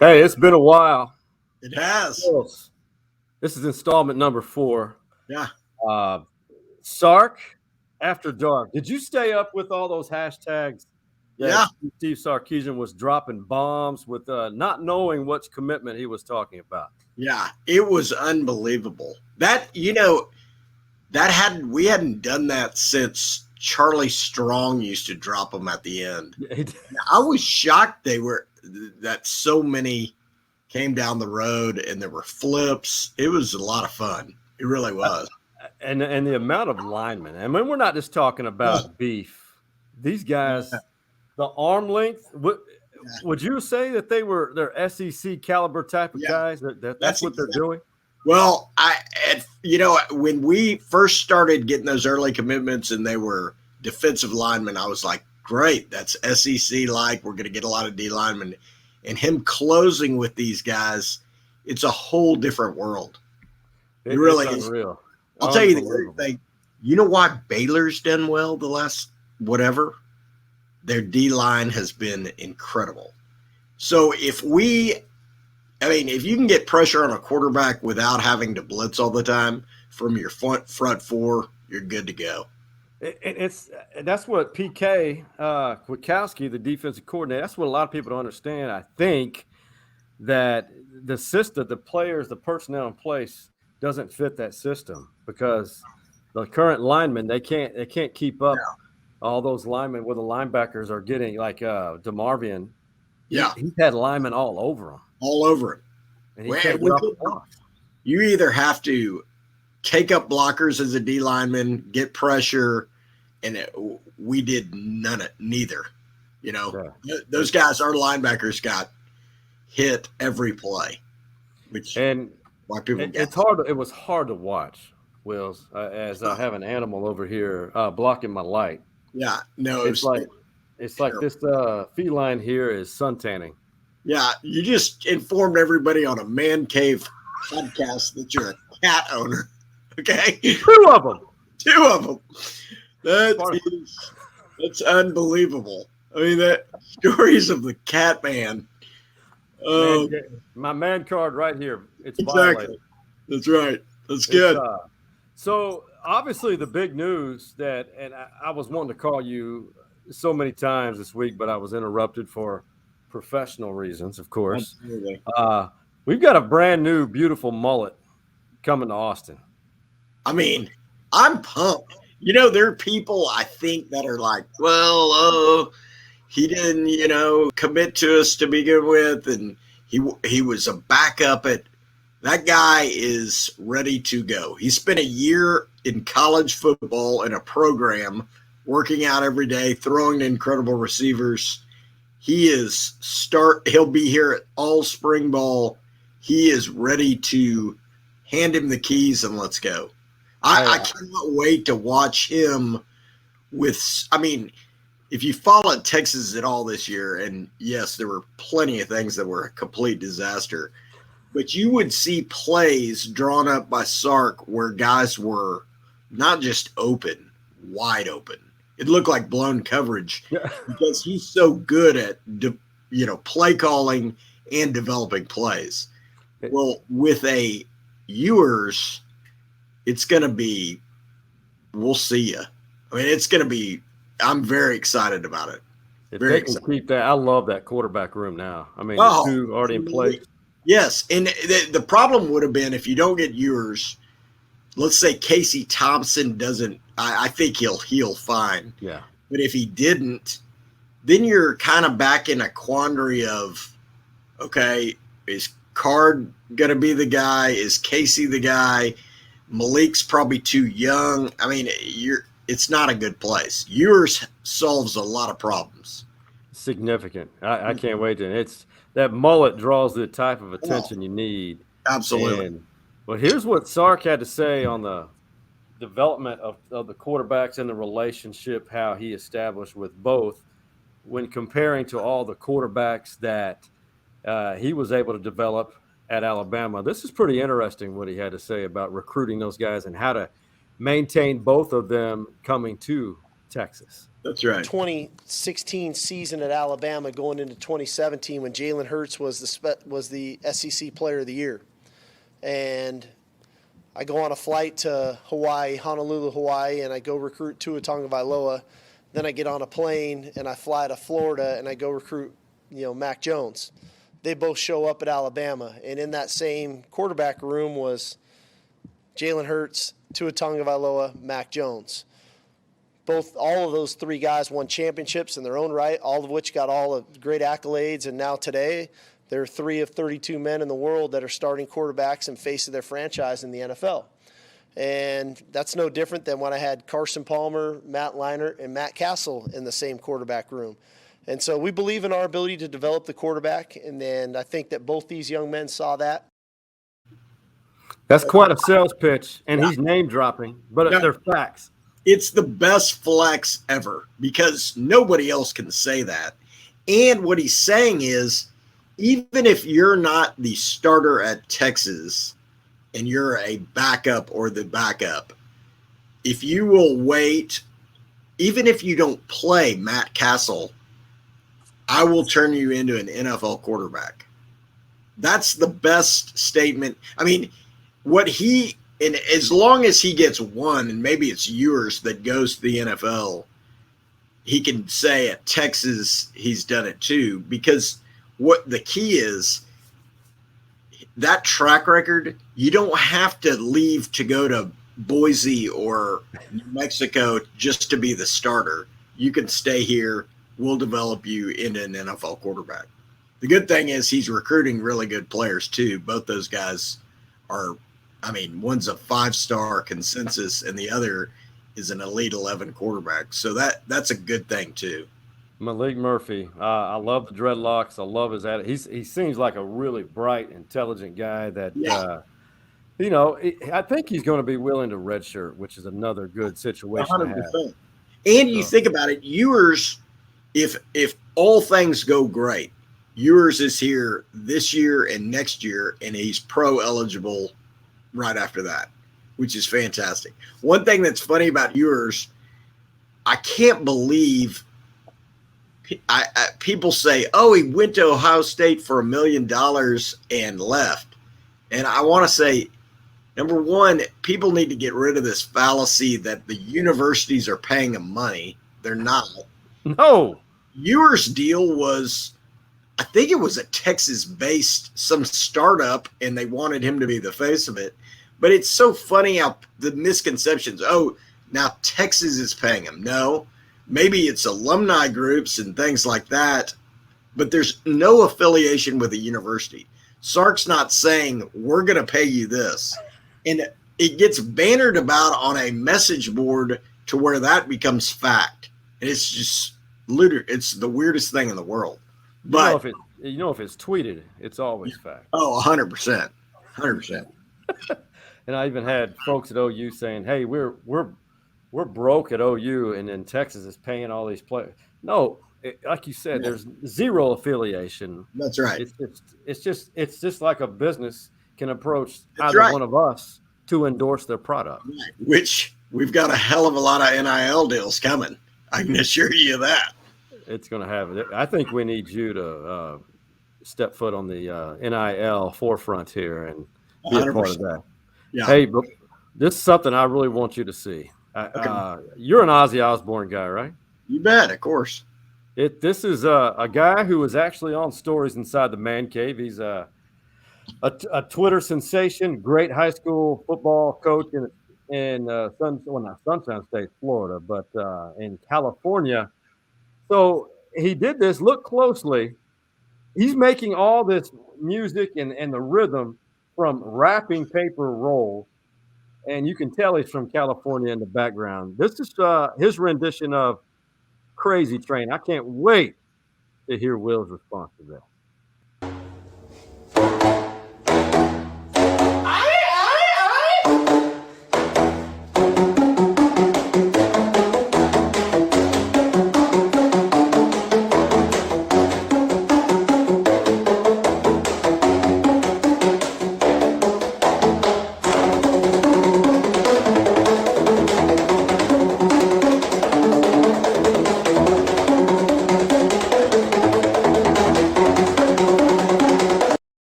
Hey, it's been a while. It has. Yes. This is installment number 4. Yeah. Uh, Sark After Dark. Did you stay up with all those hashtags that Yeah. Steve Sarkisian was dropping bombs with, not knowing which commitment he was talking about? Yeah. It was unbelievable. We hadn't done that since Charlie Strong used to drop them at the end. I was shocked that so many came down the road and there were flips. It was a lot of fun. It really was. And the amount of linemen. I mean, we're not just talking about beef. These guys, the arm length. Would you say that they're SEC caliber type of guys? That's what they're doing. Well, when we first started getting those early commitments and they were defensive linemen, I was like, great, that's SEC like. We're going to get a lot of D linemen. And him closing with these guys, it's a whole different world. It really is. Unreal. I'll tell you the great thing. You know why Baylor's done well the last whatever? Their D line has been incredible. So if you can get pressure on a quarterback without having to blitz all the time from your front four, you're good to go. That's what PK Kwiatkowski, the defensive coordinator, that's what a lot of people don't understand. I think that the system, the players, the personnel in place doesn't fit that system because the current linemen they can't keep up. All those linemen where the linebackers are getting like DeMarvion. Yeah, he's had linemen all over him. All over it. And he can't drop the block. You either have to take up blockers as a D lineman, get pressure, and we did neither. Those guys, our linebackers got hit every play, why people it was hard to watch, Wills, as I have an animal over here blocking my light. Yeah, no, it's like this feline here is suntanning. Yeah, you just informed everybody on a man cave podcast that you're a cat owner. Okay, two of them. That's unbelievable. I mean, that stories of the cat man. My man card right here. It's exactly violated. That's right. That's good. So obviously the big news and I was wanting to call you so many times this week, but I was interrupted for professional reasons, of course. Absolutely. We've got a brand new, beautiful mullet coming to Austin. I mean, I'm pumped. There are people I think that are like, well, he didn't, commit to us to begin with, and he was a backup at. That guy is ready to go. He spent a year in college football in a program, working out every day, throwing to incredible receivers. He'll be here at all spring ball. He is ready to hand him the keys and let's go. I cannot wait to watch him if you followed Texas at all this year, and yes, there were plenty of things that were a complete disaster, but you would see plays drawn up by Sark where guys were not just open, wide open. It looked like blown coverage because he's so good at, play calling and developing plays. Well, with a Ewers, it's going to be, we'll see you. I mean, it's going to be, I'm very excited about it. If they can keep that, I love that quarterback room now. I mean, two already in place. Yes, and the problem would have been if you don't get Ewers, let's say Casey Thompson doesn't, I think he'll heal fine. Yeah. But if he didn't, then you're kind of back in a quandary of, okay, is Card going to be the guy? Is Casey the guy? Malik's probably too young. I mean, it's not a good place. Ewers solves a lot of problems. Significant. I can't wait to. That mullet draws the type of attention you need. Absolutely. But here's what Sark had to say on the development of the quarterbacks and the relationship, how he established with both when comparing to all the quarterbacks that he was able to develop at Alabama. This is pretty interesting what he had to say about recruiting those guys and how to maintain both of them coming to Texas. That's right. 2016 season at Alabama going into 2017 when Jalen Hurts was the SEC Player of the Year. And I go on a flight to Hawaii, Honolulu, Hawaii, and I go recruit Tua Tagovailoa. Then I get on a plane and I fly to Florida and I go recruit, Mac Jones. They both show up at Alabama, and in that same quarterback room was Jalen Hurts, Tua Tagovailoa, Mac Jones. All of those three guys won championships in their own right, all of which got all of great accolades, and now today they're 3 of 32 men in the world that are starting quarterbacks and face of their franchise in the NFL. And that's no different than when I had Carson Palmer, Matt Leinart, and Matt Castle in the same quarterback room. And so we believe in our ability to develop the quarterback, and then I think that both these young men saw that. That's quite a sales pitch, and he's name dropping, but they're facts. It's the best flex ever because nobody else can say that. And what he's saying is, even if you're not the starter at Texas and you're a backup or the backup, if you will wait, even if you don't play Matt Castle, I will turn you into an NFL quarterback. That's the best statement. I mean, and as long as he gets one, and maybe it's Ewers that goes to the NFL, he can say at Texas he's done it too. Because what the key is, that track record, you don't have to leave to go to Boise or New Mexico just to be the starter. You can stay here. We'll develop you into an NFL quarterback. The good thing is he's recruiting really good players too. Both those guys are, one's a 5-star consensus and the other is an Elite 11 quarterback. So that's a good thing too. Malik Murphy, I love the dreadlocks. I love his attitude. He seems like a really bright, intelligent guy that, I think he's going to be willing to redshirt, which is another good situation 100%. To have. And you think about it, Ewers, if all things go great, Ewers is here this year and next year, and he's pro eligible right after that, which is fantastic. One thing that's funny about Ewers, I can't believe people say, oh, he went to Ohio State for $1 million and left. And I want to say, number one, people need to get rid of this fallacy that the universities are paying him money. They're not. No. Ewers' deal was, I think it was a Texas-based, some startup, and they wanted him to be the face of it. But it's so funny how the misconceptions, oh, now Texas is paying him. No, maybe it's alumni groups and things like that, but there's no affiliation with the university. Sark's not saying, we're going to pay you this. And it gets bannered about on a message board to where that becomes fact. And it's just it's the weirdest thing in the world. But if it's tweeted, it's always fact. Oh, 100%. 100%. And I even had folks at OU saying, hey, we're broke at OU, and then Texas is paying all these players. No, like you said, there's zero affiliation. That's right. It's just like a business can approach either one of us to endorse their product. Right. Which we've got a hell of a lot of NIL deals coming. I can assure you that. It's going to have it. I think we need you to step foot on the NIL forefront here and be 100%. A part of that. Yeah. Hey, but this is something I really want you to see. Okay. You're an Ozzy Osbourne guy, right? You bet, of course. This is a guy who was actually on Stories Inside the Man Cave. He's a Twitter sensation, great high school football coach in Sunshine State, Florida, but in California. So he did this. Look closely. He's making all this music and the rhythm from wrapping paper rolls, and you can tell he's from California in the background. This is his rendition of Crazy Train. I can't wait to hear Will's response to that.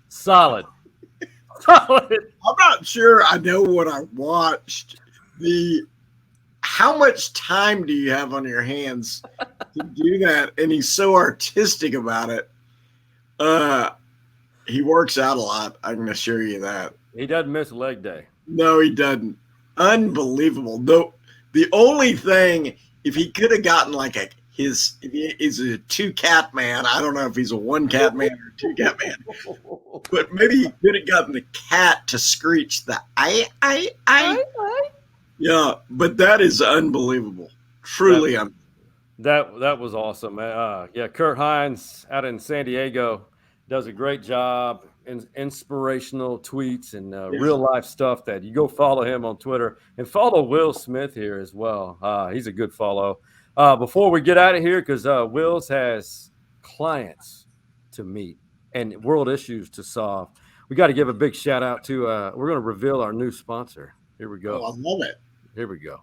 Solid. Solid. I'm not sure I know what I watched. How much time do you have on your hands to do that? And he's so artistic about it. He works out a lot. I can assure you that. He doesn't miss leg day. No, he doesn't. Unbelievable. Though the only thing, if he could have gotten like if he's a 2-cat man. I don't know if he's a 1-cat man or a 2-cat man, but maybe he could have gotten the cat to screech the I. Yeah, but that is unbelievable. Truly unbelievable. That was awesome. Yeah, Kurt Hines out in San Diego does a great job. Inspirational tweets and real life stuff that you go follow him on Twitter and follow Will Smith here as well. He's a good follow. Before we get out of here, because Wills has clients to meet and world issues to solve, we got to give a big shout out to, we're going to reveal our new sponsor. Here we go. Oh, I love it. Here we go.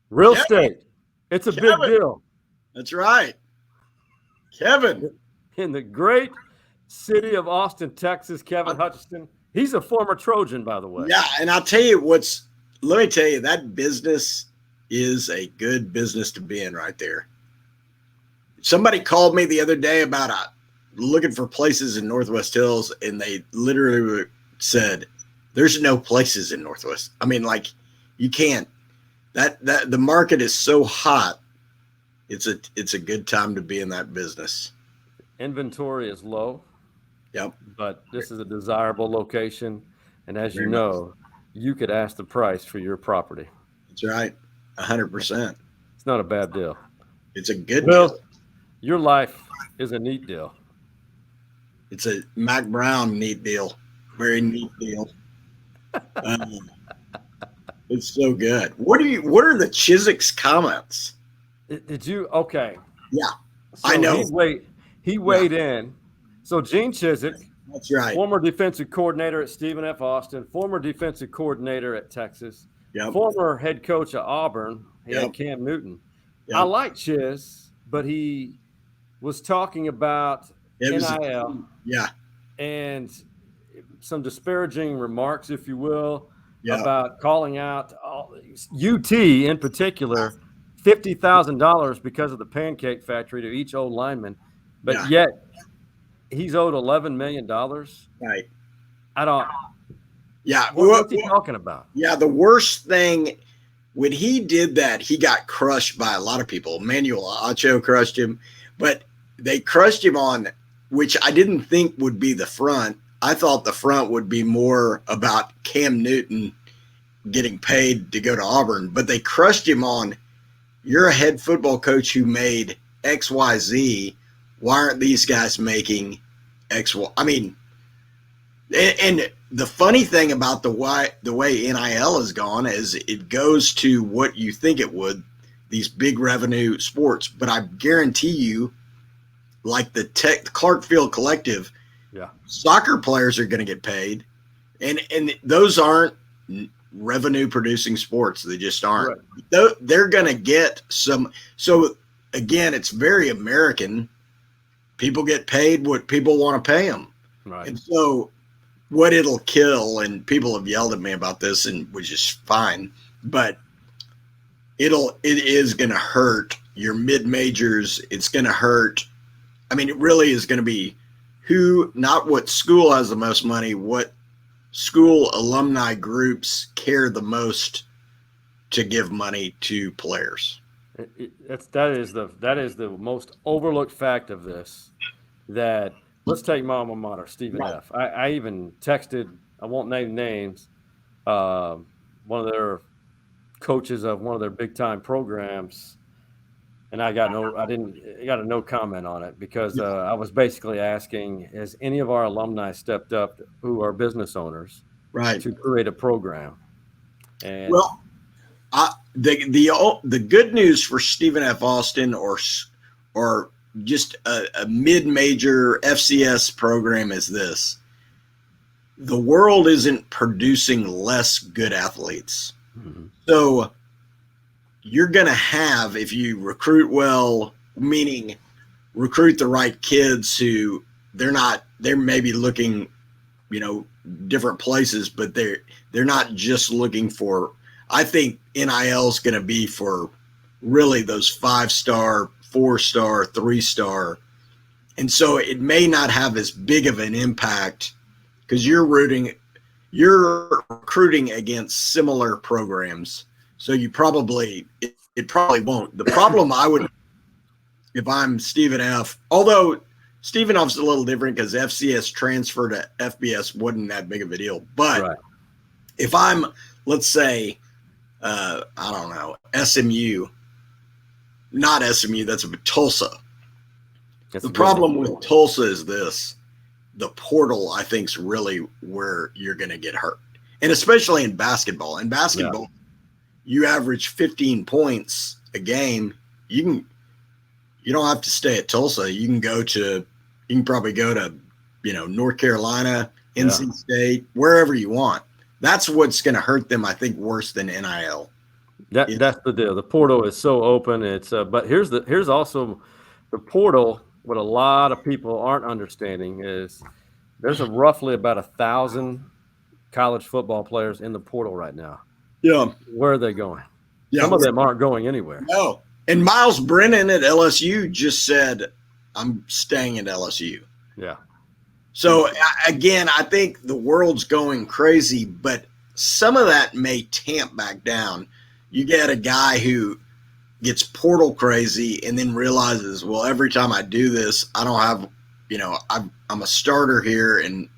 Real estate. It's a big deal. That's right. Kevin. In the great city of Austin, Texas, Kevin Hutchinson. He's a former Trojan, by the way. Yeah, and I'll tell you let me tell you, that business is a good business to be in right there. Somebody called me the other day about looking for places in Northwest Hills, and they literally said, there's no places in Northwest. I mean, like, you can't. That the market is so hot. It's a good time to be in that business. Inventory is low. Yep. But this is a desirable location. And as you know, you could ask the price for your property. That's right. 100%. It's not a bad deal. It's a good deal. Your life is a neat deal. It's a Mac Brown neat deal. Very neat deal. It's so good. What are the Chizik's comments? Did you? Okay. Yeah, so I know. He weighed in. So Gene Chizik, that's right. Former defensive coordinator at Stephen F. Austin, former defensive coordinator at Texas, former head coach at Auburn, and Cam Newton. I like Chiz, but he was talking about NIL. And some disparaging remarks, if you will. About calling out UT in particular $50,000 because of the Pancake Factory to each old lineman, but yet he's owed $11 million. Right. I don't. Yeah. What's he talking about? Yeah. The worst thing when he did that, he got crushed by a lot of people. Manuel Acho crushed him, but they crushed him on, which I didn't think would be the front. I thought the front would be more about Cam Newton getting paid to go to Auburn, but they crushed him on, you're a head football coach who made XYZ. Why aren't these guys making XY? I mean, and the funny thing about the way NIL has gone is it goes to what you think it would, these big revenue sports. But I guarantee you, like the Clarkfield Collective, soccer players are going to get paid, and those aren't revenue producing sports. They just aren't. Right. They're going to get some. So again, it's very American. People get paid what people want to pay them. Right. And so what it'll kill, and people have yelled at me about this, and which is fine, but it is going to hurt your mid majors. It's going to hurt. I mean, it really is going to be not what school has the most money, what school alumni groups care the most to give money to players. That is the most overlooked fact of this. That let's take my alma mater, Stephen F. I even texted, I won't name names, one of their coaches of one of their big time programs. And I got a no comment on it because I was basically asking, has any of our alumni stepped up who are business owners to create a program? And the good news for Stephen F. Austin or just a mid-major FCS program is this. the world isn't producing less good athletes. Mhm. So you're going to have, if you recruit well, meaning recruit the right kids who they're maybe looking, different places, but they're not just looking for, I think NIL is going to be for really those 5-star, 4-star, 3-star. And so it may not have as big of an impact because you're recruiting against similar programs. So it probably won't. The problem if I'm Stephen F., although Stephen F's a little different because FCS transfer to FBS wasn't that big of a deal. But Right. if I'm, let's say, I don't know, SMU, not SMU, that's Tulsa. The problem with Tulsa is this. The portal, I think, is really where you're going to get hurt. And especially in basketball. In basketball, you average 15 points a game. You don't have to stay at Tulsa. You can probably go to, North Carolina, NC State, wherever you want. That's what's going to hurt them, I think, worse than NIL. That's the deal. The portal is so open. It's but here's also the portal. What a lot of people aren't understanding is there's roughly about 1,000 college football players in the portal right now. Yeah. Where are they going? Yeah. Some of them aren't going anywhere. No. And Miles Brennan at LSU just said, I'm staying at LSU. Yeah. So, again, I think the world's going crazy, but some of that may tamp back down. You get a guy who gets portal crazy and then realizes, well, every time I do this, I don't have, I'm a starter here, and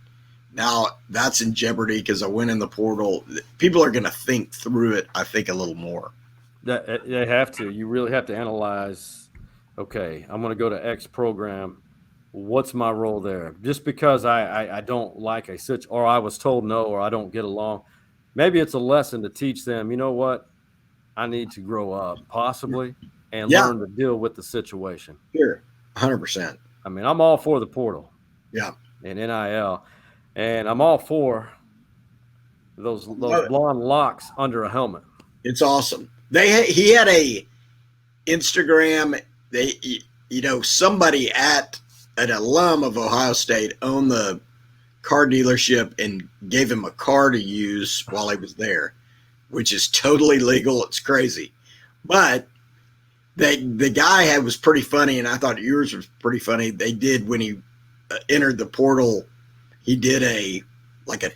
now that's in jeopardy because I went in the portal. People are going to think through it, I think, a little more. They have to. You really have to analyze, okay, I'm going to go to X program. What's my role there? Just because I don't like a situation, or I was told no, or I don't get along, maybe it's a lesson to teach them, you know what? I need to grow up, possibly, and learn to deal with the situation. Sure, 100%. I mean, I'm all for the portal. Yeah. And NIL, and I'm all for those blonde locks under a helmet. It's awesome. He had a Instagram. Somebody at an alum of Ohio State owned the car dealership and gave him a car to use while he was there, which is totally legal. It's crazy. But the guy was pretty funny, and I thought Ewers was pretty funny. They did, when he entered the portal, he did a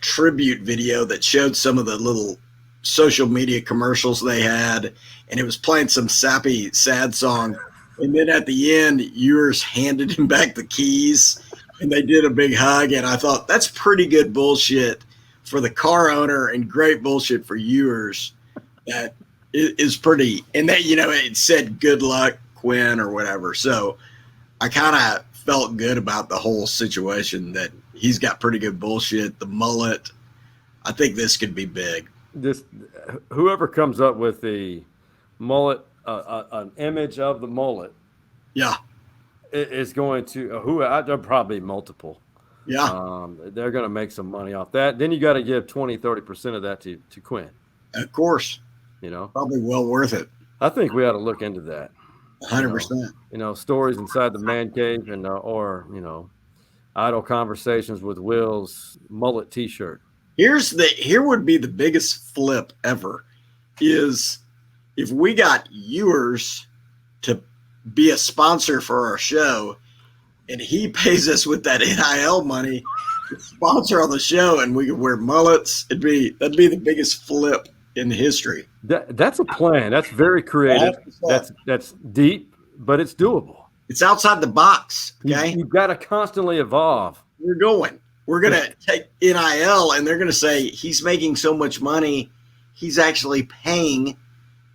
tribute video that showed some of the little social media commercials they had, and it was playing some sappy, sad song. And then at the end, Ewers handed him back the keys, and they did a big hug. And I thought, that's pretty good bullshit for the car owner and great bullshit for Ewers. That is pretty. And that, it said good luck, Quinn, or whatever. So I kind of felt good about the whole situation, that he's got pretty good bullshit. The mullet, I think this could be big. Whoever comes up with the mullet, an image of the mullet, is going to there'll probably be multiple. Yeah. They're going to make some money off that. Then you got to give 20-30% of that to Quinn. Of course. Probably well worth it. I think we ought to look into that. 100%. Stories inside the man cave, and or idle conversations with Will's mullet T-shirt. Here would be the biggest flip ever, is if we got Ewers to be a sponsor for our show, and he pays us with that NIL money to sponsor on the show, and we could wear mullets. That'd be the biggest flip in history. That's a plan. That's very creative. That's deep, but it's doable. It's outside the box. Okay, you've got to constantly evolve. We're going to take NIL, and they're going to say he's making so much money, he's actually paying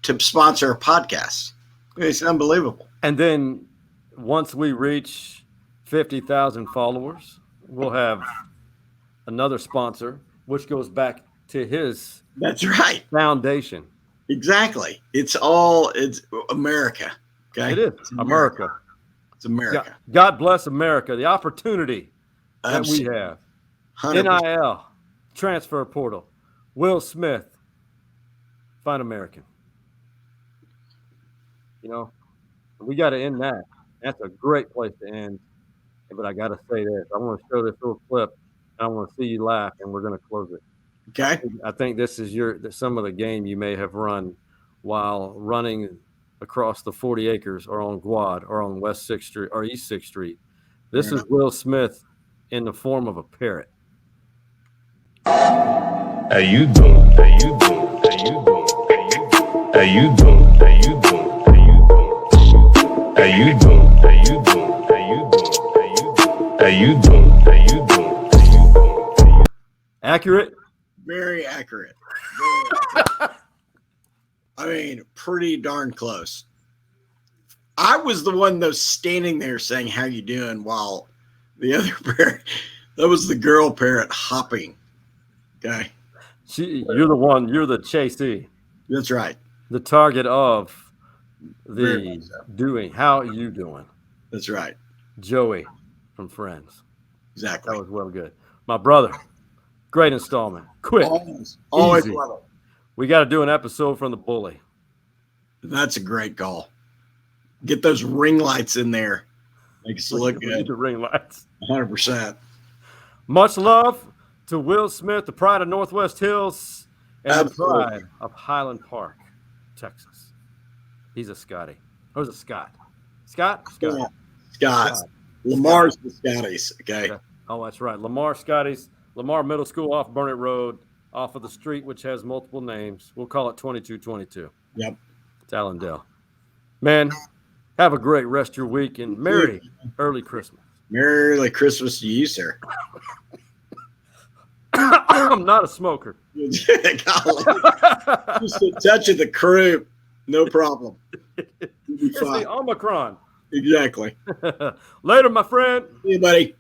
to sponsor a podcast. It's unbelievable. And then once we reach 50,000 followers, we'll have another sponsor, which goes back to his foundation. Exactly. It's America. Okay. It is America. It's America. God bless America. The opportunity that we have. 100%. NIL. Transfer portal. Will Smith. Find American. You know, we got to end that. That's a great place to end. But I got to say this. I want to show this little clip. And I want to see you laugh, and we're going to close it. Okay. I think this is some of the game you may have run while running across the 40 acres or on Guad or on West 6th Street or East 6th Street. This is Will Smith in the form of a parrot. How you doing? How you doing? How you doing? How you doing? How you doing? How you doing? How you doing? How you doing? How you doing? How you doing? Accurate? Very accurate. I mean, pretty darn close. I was the one though standing there saying, "How you doing?" while the other parrot, that was the girl parrot hopping. Okay. You're the one. You're the chasee. That's right. The target of the doing. How are you doing? That's right. Joey from Friends. Exactly. That was well good. My brother. Great installment. Quick. Always Easy. love it. We got to do an episode from the bully. That's a great call. Get those ring lights in there. Makes it look good. The ring lights. 100%. Much love to Will Smith, the pride of Northwest Hills, and Absolutely. the pride of Highland Park, Texas. He's a Scotty. Who's a Scott? Scott? Scott. Lamar's the Scotties. Okay. Oh, that's right. Lamar Scotty's. Lamar Middle School off Burnett Road, off of the street, which has multiple names. We'll call it 2222. Yep. It's Allendale. Man, have a great rest of your week and Merry early Christmas. Merry Christmas to you, sir. I'm not a smoker. Just a touch of the croup. No problem. It's the Omicron. Exactly. Later, my friend. See you, buddy.